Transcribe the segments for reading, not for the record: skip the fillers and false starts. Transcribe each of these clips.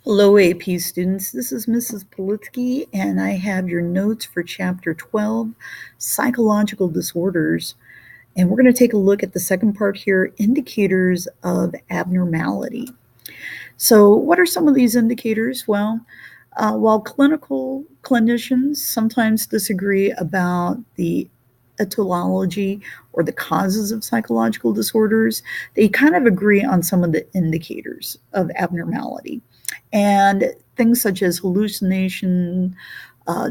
Hello, AP students. This is Mrs. Politsky, and I have your notes for Chapter 12, Psychological Disorders. And we're going to take a look at the second part here, Indicators of Abnormality. So, what are some of these indicators? Well, while clinical clinicians sometimes disagree about the etiology or the causes of psychological disorders, they kind of agree on some of the indicators of abnormality. And things such as hallucination,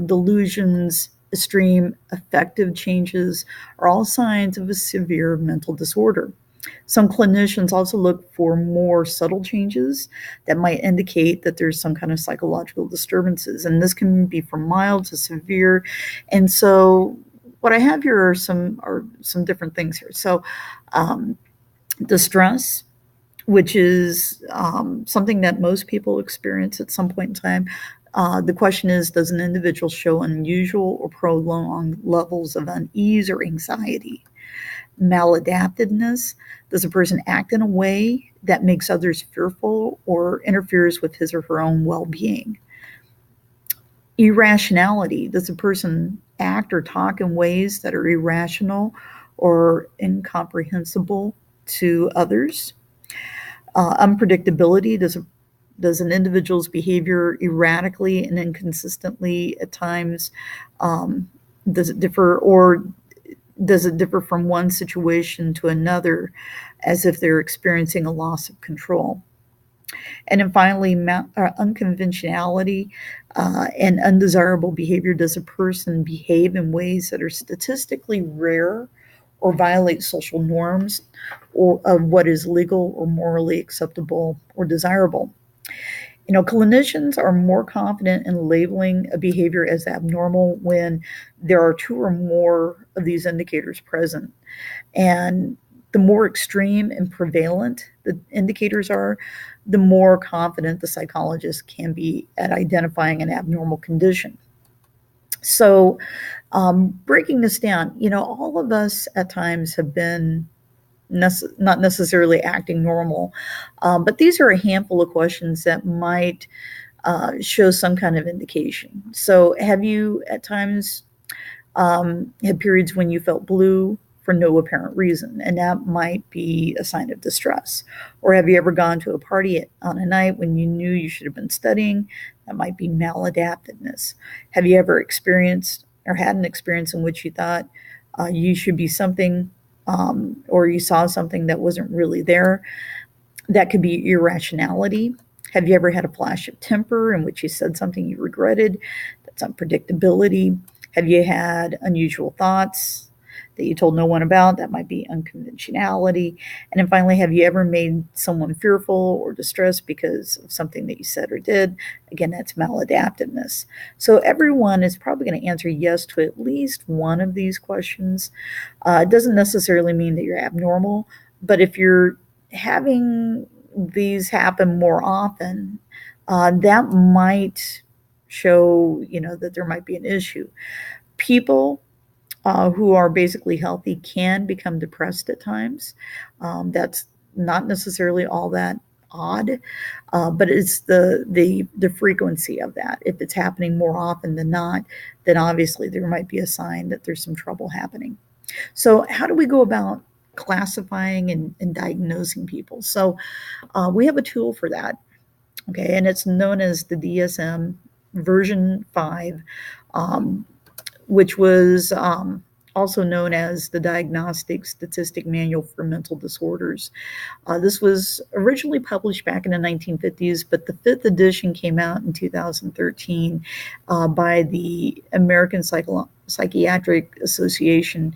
delusions, extreme affective changes are all signs of a severe mental disorder. Some clinicians also look for more subtle changes that might indicate that there's some kind of psychological disturbances, and this can be from mild to severe. And so, what I have here are some different things here. So, distress, which is something that most people experience at some point in time. The question is, does an individual show unusual or prolonged levels of unease or anxiety? Maladaptiveness, does a person act in a way that makes others fearful or interferes with his or her own well-being? Irrationality, does a person act or talk in ways that are irrational or incomprehensible to others? Unpredictability, does an individual's behavior erratically and inconsistently at times, does it differ, or does it differ from one situation to another as if they're experiencing a loss of control? And then finally, unconventionality and undesirable behavior. Does a person behave in ways that are statistically rare or violate social norms or of what is legal or morally acceptable or desirable? Clinicians are more confident in labeling a behavior as abnormal when there are two or more of these indicators present. And the more extreme and prevalent the indicators are, the more confident the psychologist can be at identifying an abnormal condition. So, breaking this down, all of us at times have been not necessarily acting normal, but these are a handful of questions that might show some kind of indication. So, have you at times had periods when you felt blue for no apparent reason, and that might be a sign of distress? Or have you ever gone to a party on a night when you knew you should have been studying? That might be maladaptiveness. Have you ever experienced or had an experience in which you thought you should be something, or you saw something that wasn't really there? That could be irrationality. Have you ever had a flash of temper in which you said something you regretted? That's unpredictability. Have you had unusual thoughts that you told no one about? That might be unconventionality. And then finally, have you ever made someone fearful or distressed because of something that you said or did? Again, that's maladaptiveness. So everyone is probably going to answer yes to at least one of these questions. It doesn't necessarily mean that you're abnormal, but if you're having these happen more often, that might show, that there might be an issue. People who are basically healthy can become depressed at times. That's not necessarily all that odd, but it's the frequency of that. If it's happening more often than not, then obviously there might be a sign that there's some trouble happening. So, how do we go about classifying and diagnosing people? So, we have a tool for that. Okay, and it's known as the DSM version 5, um, which was also known as the Diagnostic Statistic Manual for Mental Disorders. This was originally published back in the 1950s, but the fifth edition came out in 2013 by the American Psychiatric Association.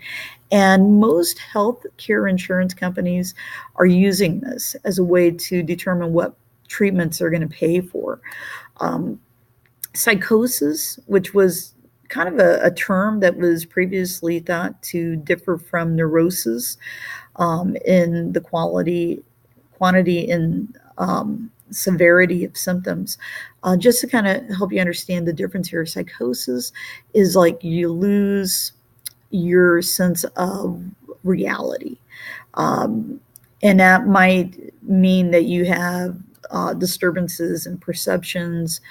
And most health care insurance companies are using this as a way to determine what treatments they're going to pay for. Um, Psychosis, which was kind of a term that was previously thought to differ from neurosis in the quantity and severity of symptoms. Just to kind of help you understand the difference here, psychosis is like you lose your sense of reality. Um, and that might mean that you have disturbances in perceptions,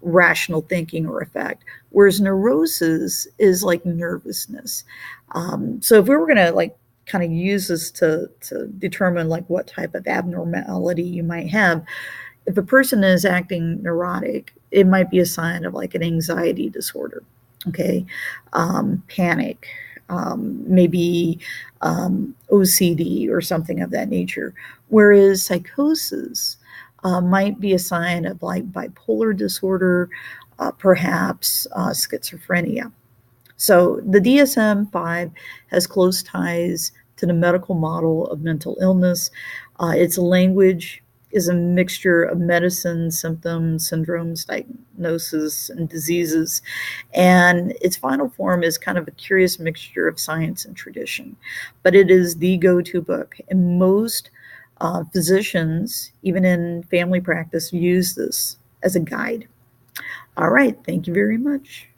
rational thinking or effect, whereas neurosis is like nervousness. So if we were going to like kind of use this to determine like what type of abnormality you might have, if a person is acting neurotic, it might be a sign of like an anxiety disorder, okay, panic, maybe OCD or something of that nature. Whereas psychosis might be a sign of like bipolar disorder, perhaps schizophrenia. So the DSM-5 has close ties to the medical model of mental illness. Its language is a mixture of medicine, symptoms, syndromes, diagnosis, and diseases. And its final form is kind of a curious mixture of science and tradition. But it is the go-to book. And most physicians, even in family practice, use this as a guide. All right. Thank you very much.